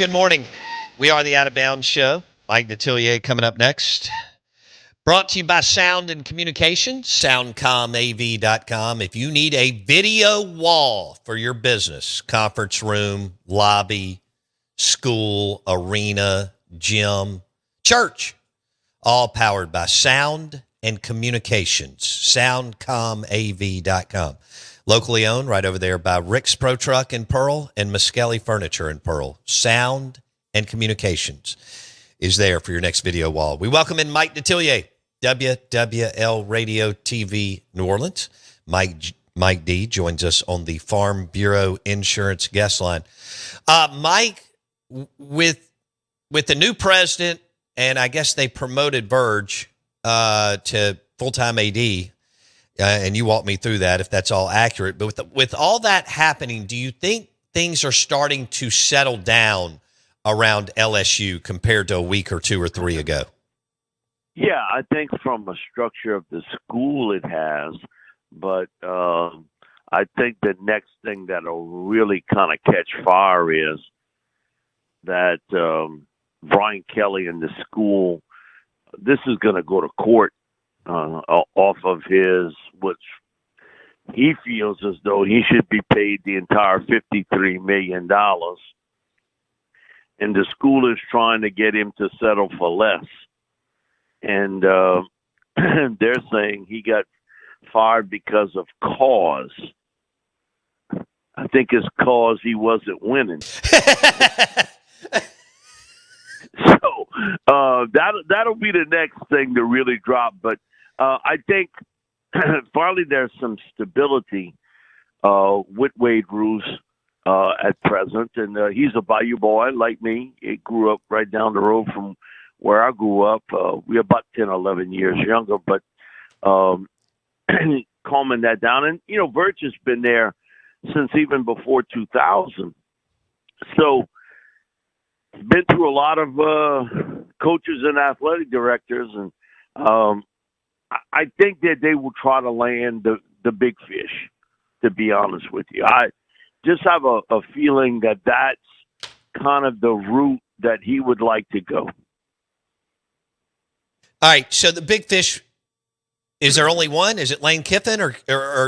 Good morning. We are the Out of Bounds Show. Mike Detillier coming up next. Brought to you by Sound and Communications, soundcomav.com. If you need a video wall for your business, conference room, lobby, school, arena, gym, church, all powered by Sound and Communications, soundcomav.com. Locally owned right over there by Rick's Pro Truck in Pearl and Muskelly Furniture in Pearl. Sound and Communications is there for your next video wall. We welcome in Mike Detillier, WWL Radio TV New Orleans. Mike D joins us on the Farm Bureau Insurance guest line. Mike, with the new president, and I guess they promoted Verge to full-time AD, and you walk me through that if that's all accurate. But with all that happening, do you think things are starting to settle down around LSU compared to a week or two or three ago? Yeah, I think from a structure of the school it has, but I think the next thing that'll really kind of catch fire is that Brian Kelly and the school, this is going to go to court off of which he feels as though he should be paid the entire $53 million. And the school is trying to get him to settle for less. And they're saying he got fired because of cause. I think it's cause he wasn't winning. So that'll be the next thing to really drop. But I think finally there's some stability with Wade Roos at present. And he's a Bayou boy like me. He grew up right down the road from where I grew up. We're about 10, 11 years younger. But calming that down. And, Verge has been there since even before 2000. So been through a lot of coaches and athletic directors, and I think that they will try to land the big fish, to be honest with you. I just have a feeling that that's kind of the route that he would like to go. All right, so the big fish, is there only one? Is it Lane Kiffin, or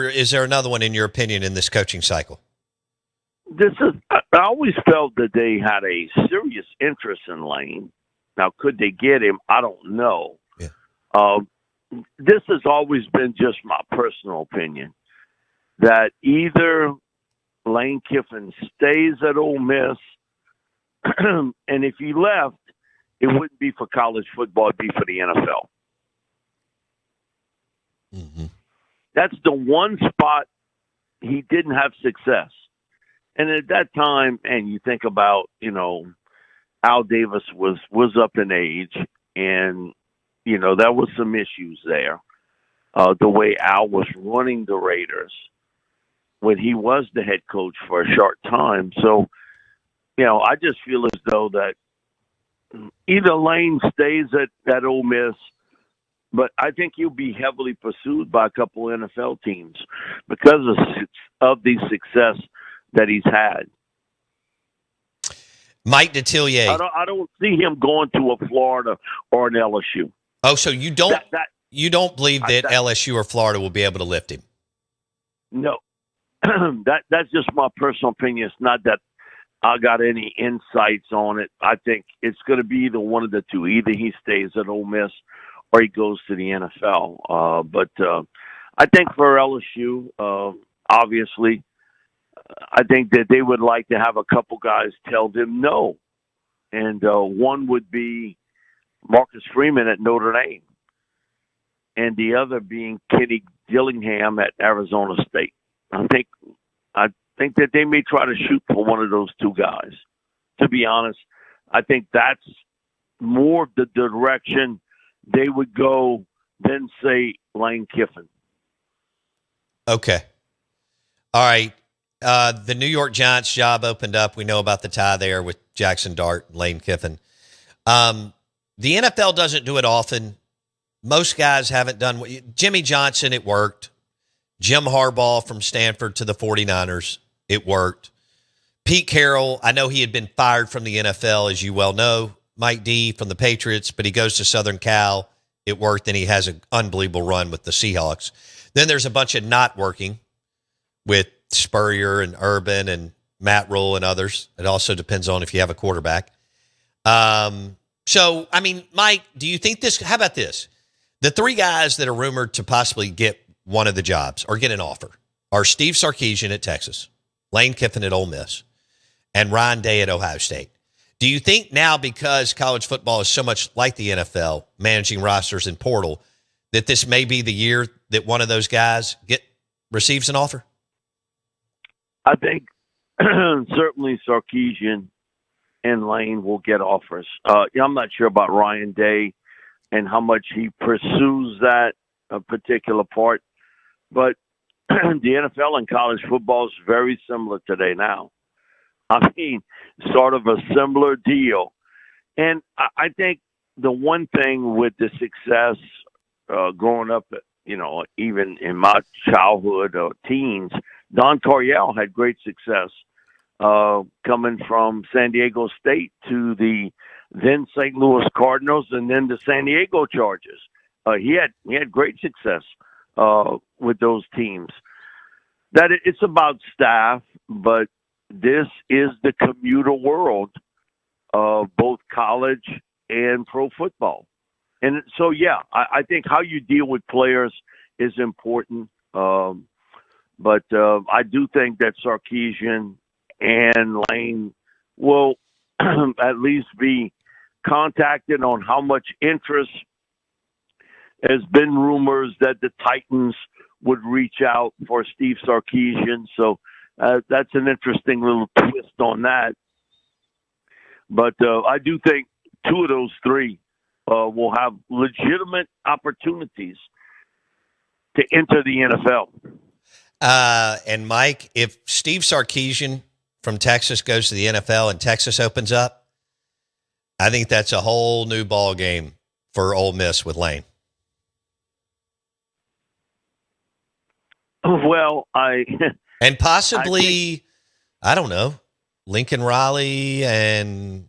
is there another one, in your opinion, in this coaching cycle? I always felt that they had a serious interest in Lane. Now, could they get him? I don't know. Yeah. This has always been just my personal opinion, that either Lane Kiffin stays at Ole Miss, and if he left, it wouldn't be for college football, it'd be for the NFL. Mm-hmm. That's the one spot he didn't have success. And at that time, and you think about, Al Davis was up in age, and, there was some issues there. The way Al was running the Raiders when he was the head coach for a short time. So, I just feel as though that either Lane stays at Ole Miss, but I think he'll be heavily pursued by a couple NFL teams because of the success that he's had. Mike Detillier. I don't see him going to a Florida or an LSU. Oh, so you don't believe that LSU or Florida will be able to lift him? No. That's just my personal opinion. It's not that I got any insights on it. I think it's going to be either one of the two. Either he stays at Ole Miss or he goes to the NFL. But I think for LSU, obviously, I think that they would like to have a couple guys tell them no. And one would be Marcus Freeman at Notre Dame, and the other being Kenny Dillingham at Arizona State. I think that they may try to shoot for one of those two guys. To be honest, I think that's more the direction they would go than, say, Lane Kiffin. Okay. All right. The New York Giants job opened up. We know about the tie there with Jackson Dart and Lane Kiffin. The NFL doesn't do it often. Most guys haven't done Jimmy Johnson, it worked. Jim Harbaugh from Stanford to the 49ers, it worked. Pete Carroll, I know he had been fired from the NFL, as you well know. Mike D from the Patriots, but he goes to Southern Cal. It worked, and he has an unbelievable run with the Seahawks. Then there's a bunch of not working with Spurrier and Urban and Matt Rule and others. It also depends on if you have a quarterback. So, I mean, Mike, do you think this – how about this? The three guys that are rumored to possibly get one of the jobs or get an offer are Steve Sarkisian at Texas, Lane Kiffin at Ole Miss, and Ryan Day at Ohio State. Do you think now, because college football is so much like the NFL, managing rosters and portal, that this may be the year that one of those guys receives an offer? I think certainly Sarkisian and Lane will get offers. I'm not sure about Ryan Day and how much he pursues that particular part, but the NFL and college football is very similar today now. I mean, sort of a similar deal. And I think the one thing with the success growing up, even in my childhood or teens, Don Coryell had great success coming from San Diego State to the then St. Louis Cardinals and then the San Diego Chargers. He had great success with those teams. That it's about staff, but this is the commuter world of both college and pro football. And so, yeah, I think how you deal with players is important. But I do think that Sarkisian and Lane will at least be contacted on how much interest. There's been rumors that the Titans would reach out for Steve Sarkisian. So that's an interesting little twist on that. But I do think two of those three will have legitimate opportunities to enter the NFL. And Mike, if Steve Sarkisian from Texas goes to the NFL and Texas opens up, I think that's a whole new ball game for Ole Miss with Lane. Well, and possibly, I don't know, Lincoln Riley, and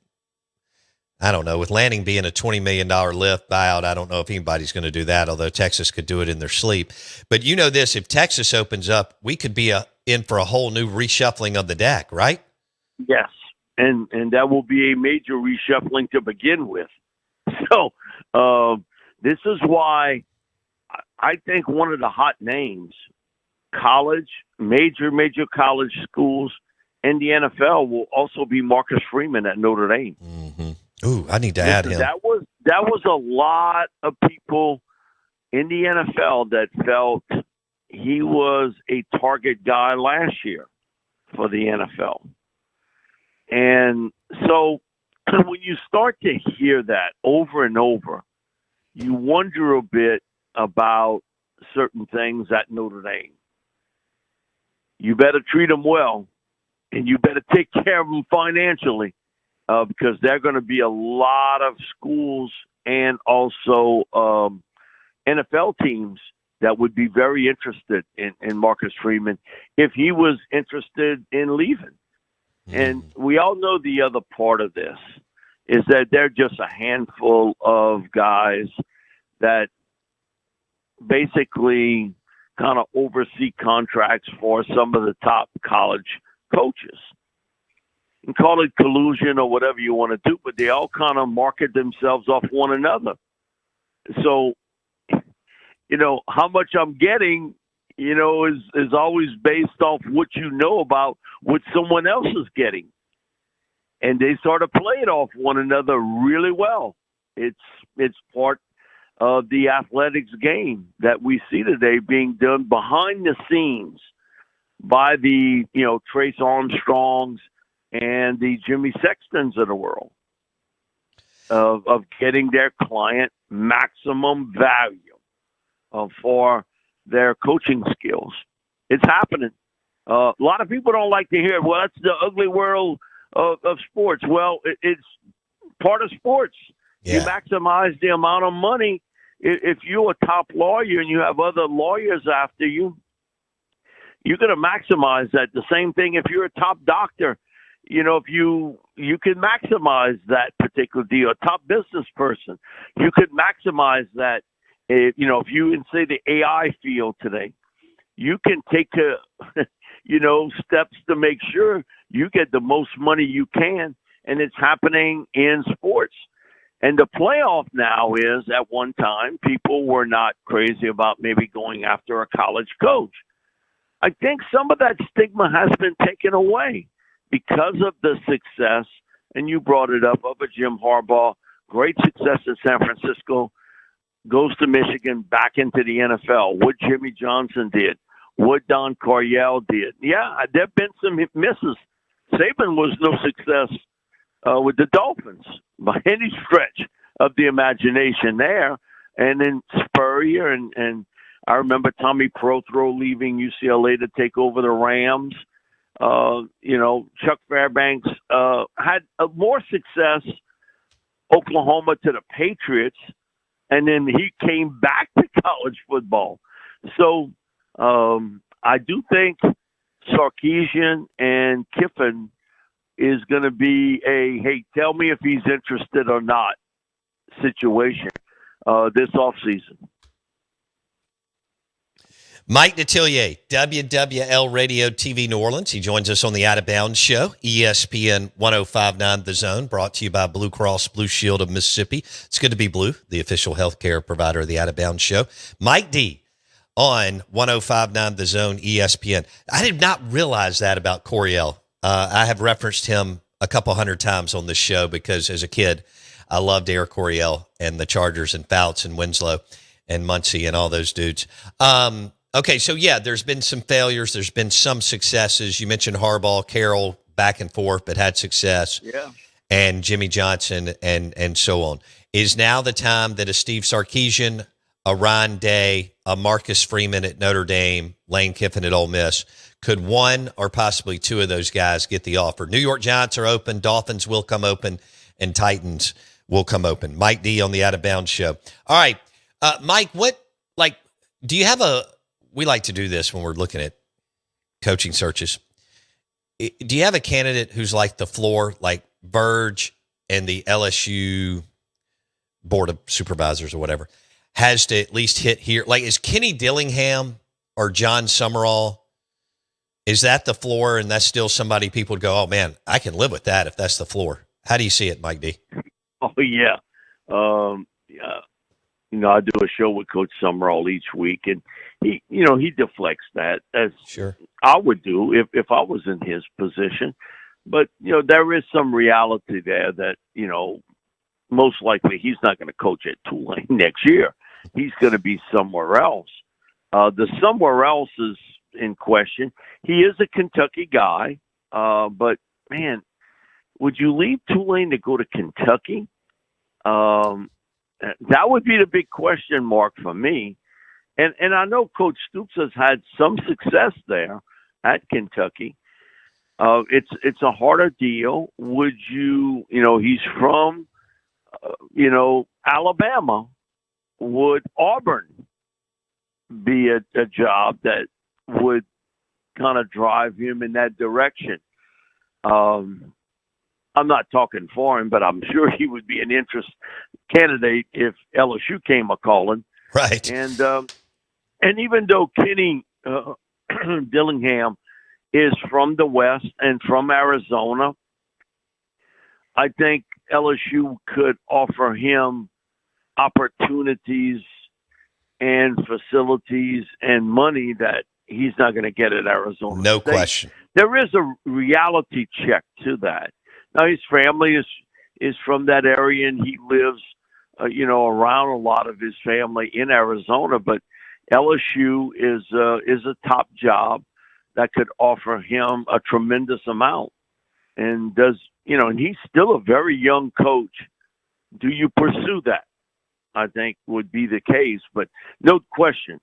I don't know, with Lanning being a $20 million lift buyout, I don't know if anybody's going to do that, although Texas could do it in their sleep. But you know this, if Texas opens up, we could be in for a whole new reshuffling of the deck, right? Yes, and that will be a major reshuffling to begin with. So this is why I think one of the hot names, college, major college schools, and the NFL will also be Marcus Freeman at Notre Dame. Mm-hmm. Ooh, I need to add him. That was a lot of people in the NFL that felt he was a target guy last year for the NFL. And so when you start to hear that over and over, you wonder a bit about certain things at Notre Dame. You better treat them well, and you better take care of them financially, because there are going to be a lot of schools and also NFL teams that would be very interested in Marcus Freeman if he was interested in leaving. And we all know the other part of this is that they're just a handful of guys that basically kind of oversee contracts for some of the top college coaches. And call it collusion or whatever you want to do, but they all kind of market themselves off one another. So, how much I'm getting, is always based off what you know about what someone else is getting. And they sort of play it off one another really well. It's part of the athletics game that we see today being done behind the scenes by the, Trace Armstrongs and the Jimmy Sextons of the world of getting their client maximum value for their coaching skills. It's happening. A lot of people don't like to hear it. Well, that's the ugly world of sports. Well, it's part of sports. Yeah. You maximize the amount of money. If you're a top lawyer and you have other lawyers after you, you're going to maximize that. The same thing if you're a top doctor if you can maximize that particular deal, a top business person, you could maximize that. If you in say the AI field today, you can take steps to make sure you get the most money you can, and it's happening in sports. And the playoff now is, at one time, people were not crazy about maybe going after a college coach. I think some of that stigma has been taken away because of the success, and you brought it up, of a Jim Harbaugh, great success in San Francisco, goes to Michigan, back into the NFL. What Jimmy Johnson did, what Don Coryell did. Yeah, there have been some misses. Saban was no success with the Dolphins by any stretch of the imagination there. And then Spurrier and I remember Tommy Prothro leaving UCLA to take over the Rams. Chuck Fairbanks had more success, Oklahoma to the Patriots, and then he came back to college football. So I do think Sarkisian and Kiffin is going to be a, hey, tell me if he's interested or not situation this offseason. Mike Detillier, WWL Radio TV New Orleans. He joins us on the Out of Bounds Show, ESPN 105.9 The Zone, brought to you by Blue Cross Blue Shield of Mississippi. It's good to be Blue, the official healthcare provider of the Out of Bounds Show. Mike D on 105.9 The Zone, ESPN. I did not realize that about Coryell. I have referenced him a couple hundred times on this show because as a kid, I loved Eric Coryell and the Chargers and Fouts and Winslow and Muncie and all those dudes. Okay, so yeah, there's been some failures. There's been some successes. You mentioned Harbaugh, Carroll, back and forth, but had success. Yeah. And Jimmy Johnson and so on. Is now the time that a Steve Sarkisian, a Ryan Day, a Marcus Freeman at Notre Dame, Lane Kiffin at Ole Miss, could one or possibly two of those guys get the offer? New York Giants are open, Dolphins will come open, and Titans will come open. Mike D on the Out of Bounds Show. All right, Mike, do you have we like to do this when we're looking at coaching searches. Do you have a candidate who's like the floor, like Verge and the LSU Board of Supervisors or whatever, has to at least hit here? Like, is Kenny Dillingham or John Summerall, is that the floor, and that's still somebody people would go, oh, man, I can live with that if that's the floor? How do you see it, Mike D? Oh, yeah. I do a show with Coach Summerall each week, and he deflects that, as sure I would do if I was in his position. But, there is some reality there that, most likely he's not going to coach at Tulane next year. He's going to be somewhere else. The somewhere else is in question. He is a Kentucky guy, but, man, would you leave Tulane to go to Kentucky? That would be the big question mark for me. And I know Coach Stoops has had some success there at Kentucky. It's a harder deal. Would you, he's from, Alabama. Would Auburn be a job that would kind of drive him in that direction? I'm not talking for him, but I'm sure he would be an interest candidate if LSU came a-calling. Right. And even though Kenny Dillingham is from the West and from Arizona, I think LSU could offer him opportunities and facilities and money that he's not going to get at Arizona No State. question. There is a reality check to that. Now, his family is from that area, and he lives, around a lot of his family in Arizona. But LSU is a top job that could offer him a tremendous amount. And and he's still a very young coach. Do you pursue that? I think would be the case. But no question,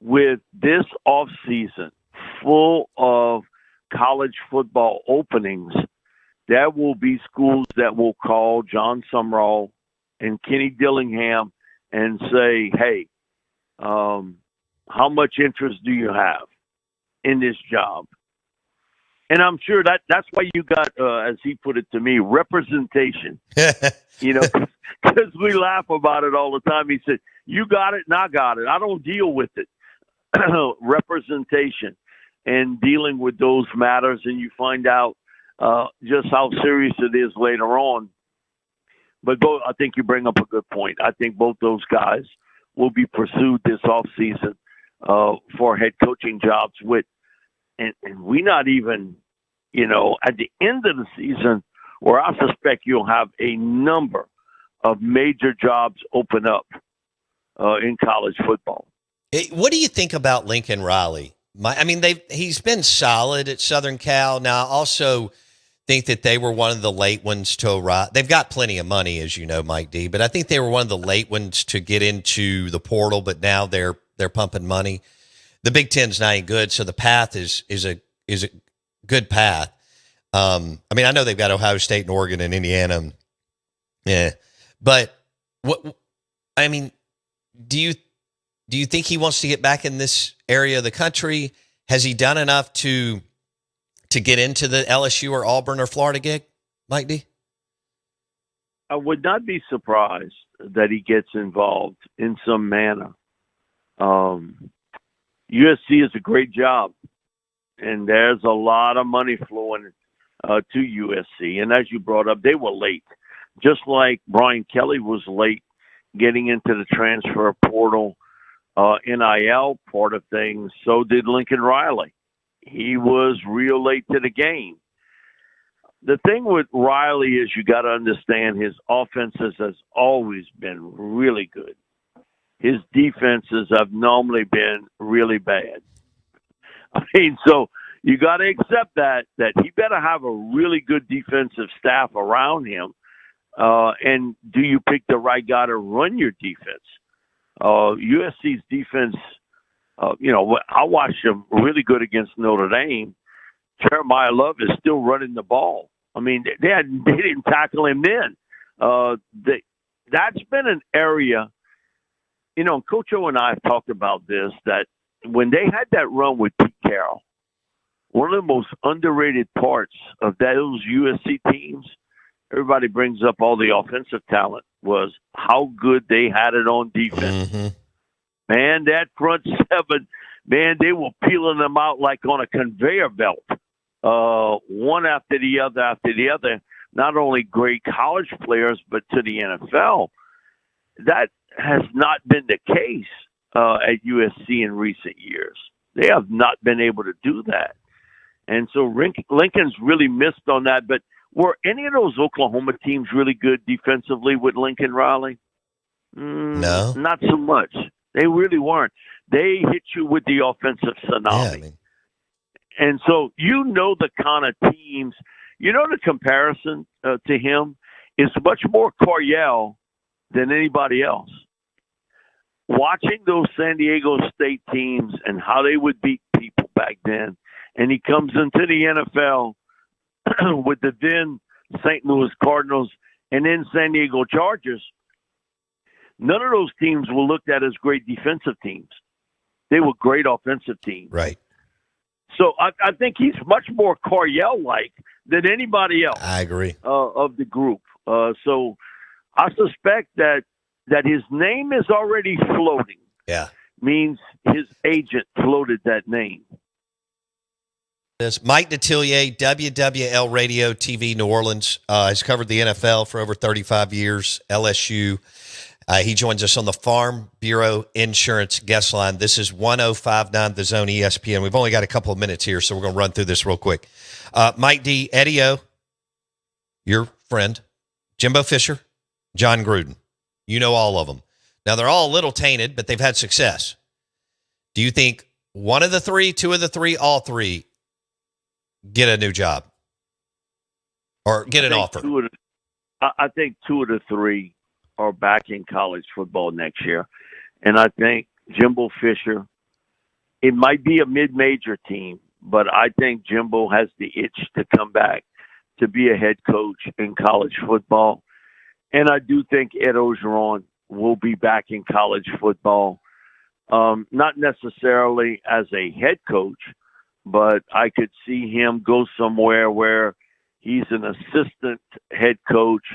with this offseason full of college football openings, there will be schools that will call John Summerall and Kenny Dillingham and say, hey, how much interest do you have in this job? And I'm sure that's why you got, as he put it to me, representation. You know, because we laugh about it all the time. He said, "You got it, and I got it. I don't deal with it." Representation and dealing with those matters, and you find out just how serious it is later on. But I think you bring up a good point. I think both those guys will be pursued this offseason for head coaching jobs and we not even, at the end of the season, where I suspect you'll have a number of major jobs open up in college football. What do you think about Lincoln Riley? He's been solid at Southern Cal. Now, I also think that they were one of the late ones to arrive. They've got plenty of money, as you know, Mike D, but I think they were one of the late ones to get into the portal, but now they're pumping money. The Big Ten's not any good, so the path is a good path. I know they've got Ohio State and Oregon and Indiana. Yeah. But do you think he wants to get back in this area of the country? Has he done enough to get into the LSU or Auburn or Florida gig, Mike D? I would not be surprised that he gets involved in some manner. USC is a great job, and there's a lot of money flowing to USC. And as you brought up, they were late. Just like Brian Kelly was late getting into the transfer portal, NIL part of things, so did Lincoln Riley. He was real late to the game. The thing with Riley is you got to understand his offenses has always been really good. His defenses have normally been really bad. So you got to accept that he better have a really good defensive staff around him. And do you pick the right guy to run your defense? USC's defense, I watched them really good against Notre Dame. Jeremiah Love is still running the ball. They didn't tackle him then. That's been an area, Coach O and I have talked about this, that when they had that run with Pete Carroll, one of the most underrated parts of those USC teams, everybody brings up all the offensive talent, was how good they had it on defense. Mm-hmm. Man, that front seven, they were peeling them out like on a conveyor belt, one after the other. Not only great college players, but to the NFL. That has not been the case at USC in recent years. They have not been able to do that. And so Lincoln's really missed on that. But were any of those Oklahoma teams really good defensively with Lincoln Riley? No. Not so much. They really weren't. They hit you with the offensive tsunami. Yeah, and so the kind of teams, the comparison to him is much more Coryell than anybody else. Watching those San Diego State teams and how they would beat people back then, and he comes into the NFL with the then St. Louis Cardinals and then San Diego Chargers, none of those teams were looked at as great defensive teams. They were great offensive teams. Right. So I think he's much more Coryell-like than anybody else. I agree. Of the group. So I suspect that his name is already floating. Yeah. Means his agent floated that name. Mike Detillier, WWL Radio TV New Orleans, has covered the NFL for over 35 years, LSU. He joins us on the Farm Bureau Insurance guest line. This is 105.9 The Zone ESPN. We've only got a couple of minutes here, so we're going to run through this real quick. Mike D, Eddie O, your friend, Jimbo Fisher, John Gruden. You know all of them. Now, they're all a little tainted, but they've had success. Do you think one of the three, two of the three, all three get a new job or get an offer? I think two of the three are back in college football next year. And I think Jimbo Fisher, it might be a mid-major team, but I think Jimbo has the itch to come back to be a head coach in college football. And I do think Ed Orgeron will be back in college football, not necessarily as a head coach, but I could see him go somewhere where he's an assistant head coach,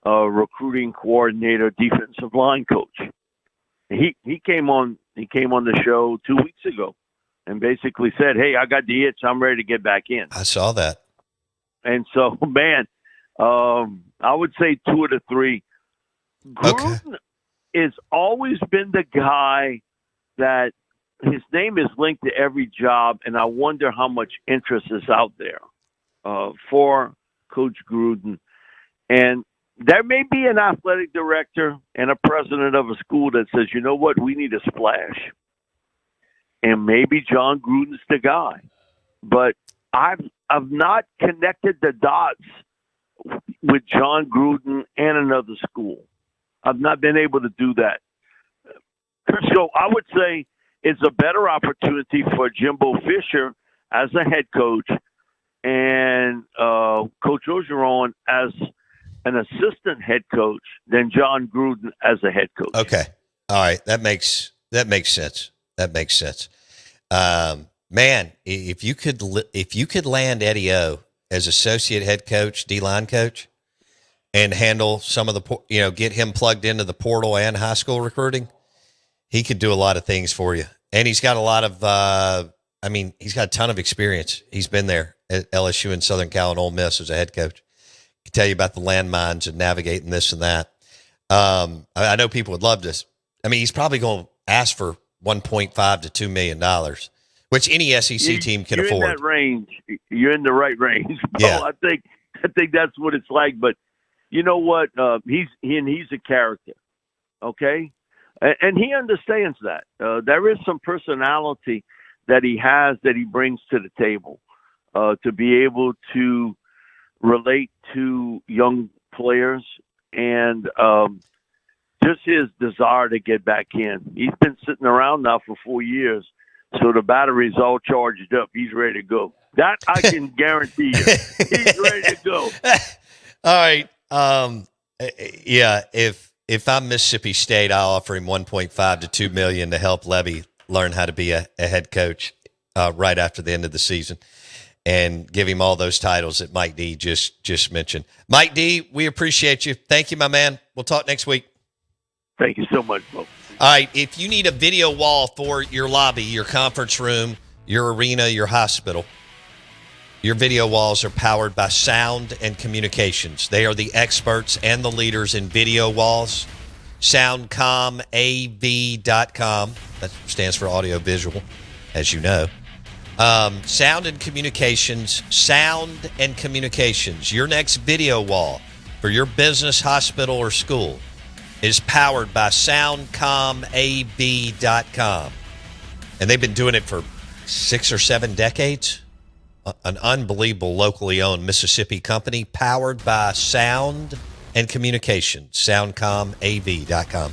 recruiting coordinator, defensive line coach. He came on the show 2 weeks ago and basically said, "Hey, I got the itch. I'm ready to get back in." I saw that. And so, man, I would say 2 of the 3. Gruden has always been the guy that his name is linked to every job, and I wonder how much interest is out there for Coach Gruden. And there may be an athletic director and a president of a school that says, "You know what, we need a splash." And maybe John Gruden's the guy. But I've not connected the dots with John Gruden and another school. I've not been able to do that. So I would say it's a better opportunity for Jimbo Fisher as a head coach and Coach Orgeron as an assistant head coach than John Gruden as a head coach. Okay. All right. That makes sense. That makes sense. Man, if you could land Eddie O as associate head coach, D-line coach, and handle some of the, get him plugged into the portal and high school recruiting, he could do a lot of things for you. And he's got a lot of, he's got a ton of experience. He's been there at LSU and Southern Cal and Ole Miss as a head coach. He can tell you about the landmines and navigating this and that. I know people would love this. I mean, he's probably going to ask for $1.5 to $2 million, which any SEC team can afford. You're in that range. You're in the right range. Yeah. I think that's what it's like. But you know what? He's a character. Okay. And he understands that. There is some personality that he has that he brings to the table to be able to relate to young players and just his desire to get back in. He's been sitting around now for 4 years, so the battery's all charged up. He's ready to go. That I can guarantee you. He's ready to go. All right. If I'm Mississippi State, I'll offer him $1.5 to $2 million to help Levy learn how to be a head coach right after the end of the season, and give him all those titles that Mike D just mentioned. Mike D, we appreciate you. Thank you, my man. We'll talk next week. Thank you so much, folks. All right. If you need a video wall for your lobby, your conference room, your arena, your hospital, your video walls are powered by Sound and Communications. They are the experts and the leaders in video walls. SoundComAV.com. That stands for audio visual, as you know. Sound and Communications. Sound and Communications. Your next video wall for your business, hospital, or school is powered by SoundComAV.com. And they've been doing it for 6 or 7 decades. An unbelievable locally owned Mississippi company powered by Sound and Communications. SoundComAV.com.